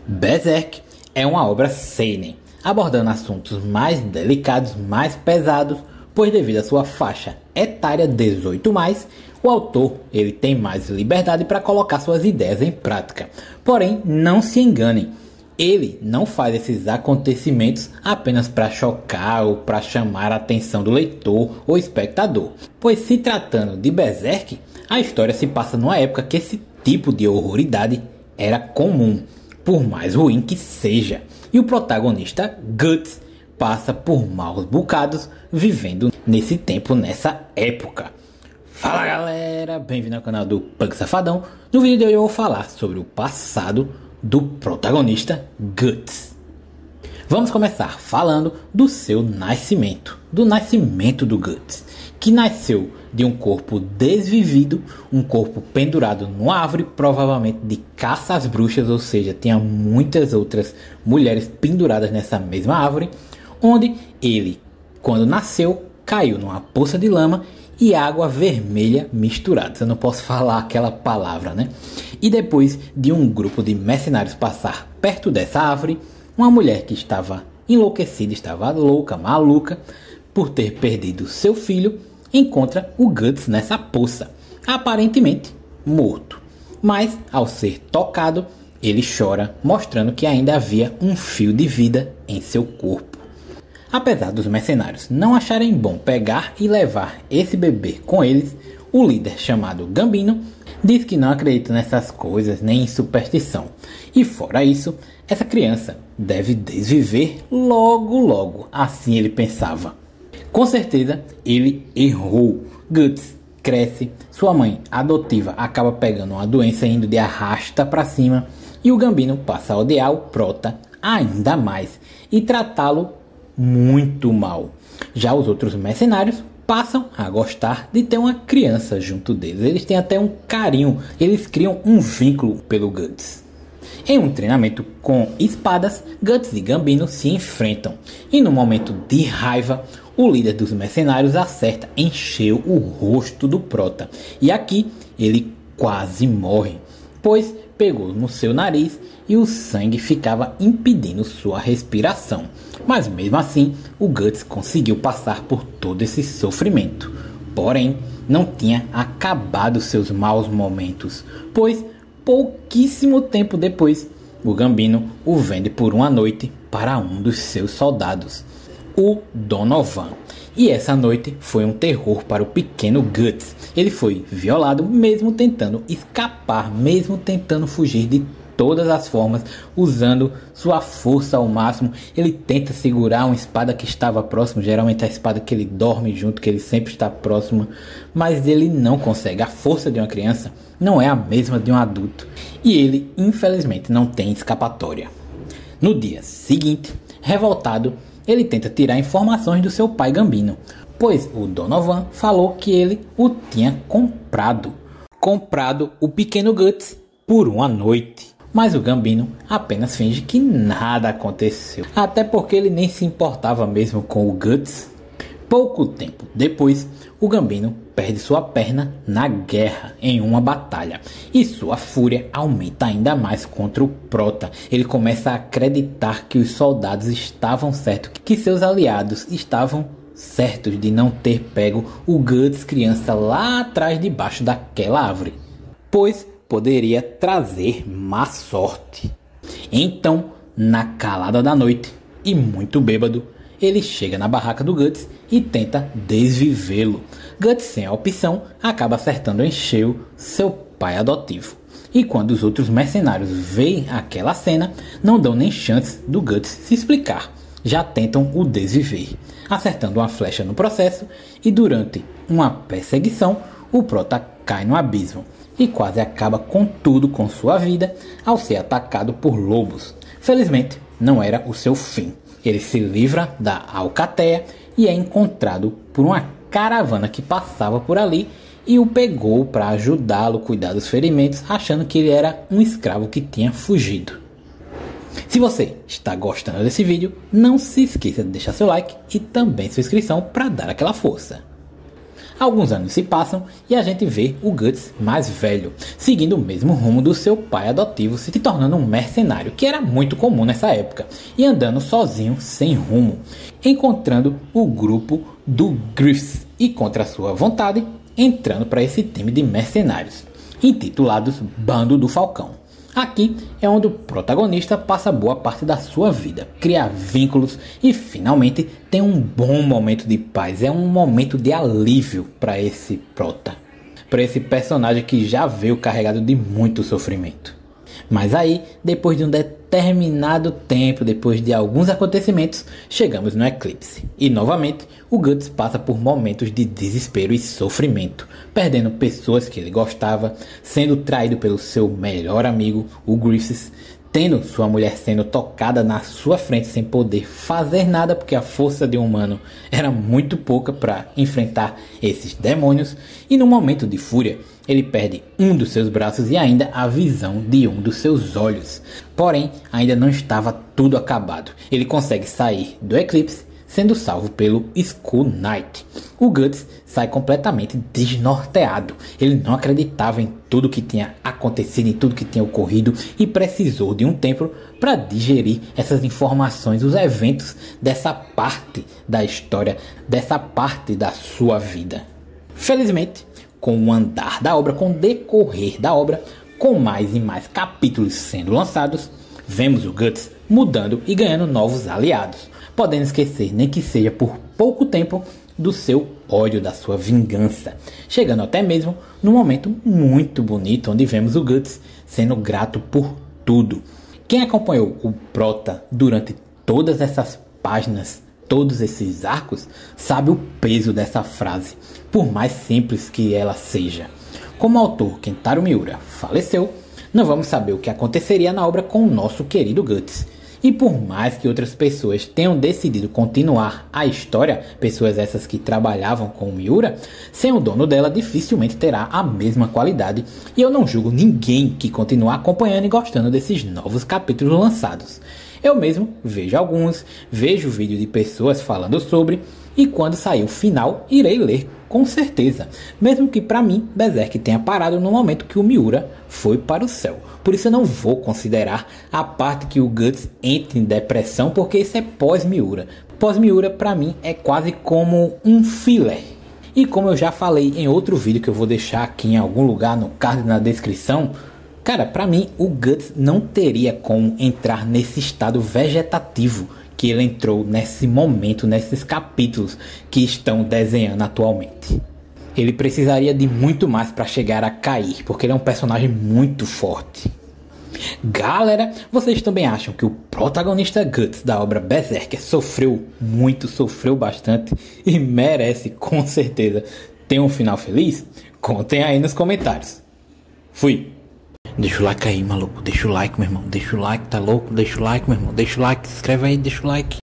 Berserk é uma obra seinen, abordando assuntos mais delicados, mais pesados, pois devido à sua faixa etária 18+, o autor ele tem mais liberdade para colocar suas ideias em prática. Porém, não se enganem, ele não faz esses acontecimentos apenas para chocar ou para chamar a atenção do leitor ou espectador, pois se tratando de Berserk, a história se passa numa época que esse tipo de horroridade era comum, por mais ruim que seja, e o protagonista Guts passa por maus bocados vivendo nesse tempo, nessa época. Fala galera, bem-vindo ao canal do Punk Safadão. No vídeo de hoje eu vou falar sobre o passado do protagonista Guts. Vamos começar falando do seu nascimento, do nascimento do Guts, que nasceu de um corpo desvivido, um corpo pendurado numa árvore, provavelmente de caça às bruxas, ou seja, tinha muitas outras mulheres penduradas nessa mesma árvore, onde ele, quando nasceu, caiu numa poça de lama e água vermelha misturadas. Eu não posso falar aquela palavra, né? E depois de um grupo de mercenários passar perto dessa árvore, uma mulher que estava enlouquecida, estava louca, maluca, por ter perdido seu filho, encontra o Guts nessa poça, aparentemente morto. Mas, ao ser tocado, ele chora, mostrando que ainda havia um fio de vida em seu corpo. Apesar dos mercenários não acharem bom pegar e levar esse bebê com eles, o líder chamado Gambino diz que não acredita nessas coisas nem em superstição. E fora isso, essa criança deve desviver logo logo, assim ele pensava. Com certeza ele errou. Guts cresce, sua mãe adotiva acaba pegando uma doença indo de arrasta para cima e o Gambino passa a odiar o prota ainda mais e tratá-lo muito mal. Já os outros mercenários passam a gostar de ter uma criança junto deles. Eles têm até um carinho, eles criam um vínculo pelo Guts. Em um treinamento com espadas, Guts e Gambino se enfrentam e no momento de raiva, o líder dos mercenários acerta em cheio o rosto do prota. E aqui ele quase morre, pois pegou no seu nariz e o sangue ficava impedindo sua respiração. Mas mesmo assim, o Guts conseguiu passar por todo esse sofrimento. Porém, não tinha acabado seus maus momentos, pois pouquíssimo tempo depois, o Gambino o vende por uma noite para um dos seus soldados, o Donovan. E essa noite foi um terror para o pequeno Guts. Ele foi violado mesmo tentando escapar, mesmo tentando fugir de todas as formas, usando sua força ao máximo. Ele tenta segurar uma espada que estava próximo, geralmente a espada que ele dorme junto, que ele sempre está próximo, mas ele não consegue. A força de uma criança não é a mesma de um adulto e ele infelizmente não tem escapatória. No dia seguinte, revoltado, ele tenta tirar informações do seu pai Gambino, pois o Donovan falou que ele o tinha comprado o pequeno Guts por uma noite. Mas o Gambino apenas finge que nada aconteceu, até porque ele nem se importava mesmo com o Guts. Pouco tempo depois, o Gambino perde sua perna na guerra em uma batalha e sua fúria aumenta ainda mais contra o prota. Ele começa a acreditar que os soldados estavam certos, que seus aliados estavam certos de não ter pego o Guts criança lá atrás debaixo daquela árvore, pois poderia trazer má sorte. Então, na calada da noite e muito bêbado, ele chega na barraca do Guts e tenta desvivê-lo. Guts, sem a opção, acaba acertando em cheio seu pai adotivo. E quando os outros mercenários veem aquela cena, não dão nem chance do Guts se explicar. Já tentam o desviver, acertando uma flecha no processo e durante uma perseguição, o prota cai no abismo e quase acaba com tudo com sua vida ao ser atacado por lobos. Felizmente, não era o seu fim. Ele se livra da alcateia e é encontrado por uma caravana que passava por ali e o pegou para ajudá-lo a cuidar dos ferimentos, achando que ele era um escravo que tinha fugido. Se você está gostando desse vídeo, não se esqueça de deixar seu like e também sua inscrição para dar aquela força. Alguns anos se passam e a gente vê o Guts mais velho, seguindo o mesmo rumo do seu pai adotivo, se tornando um mercenário, que era muito comum nessa época, e andando sozinho, sem rumo, encontrando o grupo do Griffiths e, contra sua vontade, entrando para esse time de mercenários, intitulados Bando do Falcão. Aqui é onde o protagonista passa boa parte da sua vida, cria vínculos e finalmente tem um bom momento de paz. É um momento de alívio para esse prota, para esse personagem que já veio carregado de muito sofrimento. Mas aí, depois de um determinado tempo, depois de alguns acontecimentos, chegamos no eclipse. E novamente, o Guts passa por momentos de desespero e sofrimento, perdendo pessoas que ele gostava, sendo traído pelo seu melhor amigo, o Griffiths, tendo sua mulher sendo tocada na sua frente sem poder fazer nada porque a força de um humano era muito pouca para enfrentar esses demônios, e no momento de fúria ele perde um dos seus braços e ainda a visão de um dos seus olhos. Porém, ainda não estava tudo acabado. Ele consegue sair do eclipse, sendo salvo pelo Skull Knight. O Guts sai completamente desnorteado. Ele não acreditava em tudo que tinha acontecido, em tudo que tinha ocorrido, e precisou de um tempo para digerir essas informações, os eventos dessa parte da história, dessa parte da sua vida. Felizmente, com o andar da obra, com o decorrer da obra, com mais e mais capítulos sendo lançados, vemos o Guts mudando e ganhando novos aliados, podendo esquecer, nem que seja por pouco tempo, do seu ódio, da sua vingança, chegando até mesmo num momento muito bonito, onde vemos o Guts sendo grato por tudo. Quem acompanhou o prota durante todas essas páginas, todos esses arcos, sabe o peso dessa frase, por mais simples que ela seja. Como o autor Kentaro Miura faleceu, não vamos saber o que aconteceria na obra com o nosso querido Guts. E por mais que outras pessoas tenham decidido continuar a história, pessoas essas que trabalhavam com o Miura, sem o dono dela dificilmente terá a mesma qualidade, e eu não julgo ninguém que continuar acompanhando e gostando desses novos capítulos lançados. Eu mesmo vejo alguns, vejo vídeo de pessoas falando sobre, e quando sair o final irei ler com certeza, mesmo que para mim Berserk tenha parado no momento que o Miura foi para o céu. Por isso eu não vou considerar a parte que o Guts entra em depressão, porque isso é pós-Miura. Pós-Miura para mim é quase como um filler. E como eu já falei em outro vídeo que eu vou deixar aqui em algum lugar no card na descrição, cara, pra mim o Guts não teria como entrar nesse estado vegetativo que ele entrou nesse momento, nesses capítulos que estão desenhando atualmente. Ele precisaria de muito mais para chegar a cair, porque ele é um personagem muito forte. Galera, vocês também acham que o protagonista Guts da obra Berserk sofreu muito, sofreu bastante e merece com certeza ter um final feliz? Contem aí nos comentários. Fui! Deixa o like aí, maluco. Deixa o like, meu irmão. Deixa o like, tá louco? Deixa o like, meu irmão. Deixa o like, se inscreve aí, deixa o like.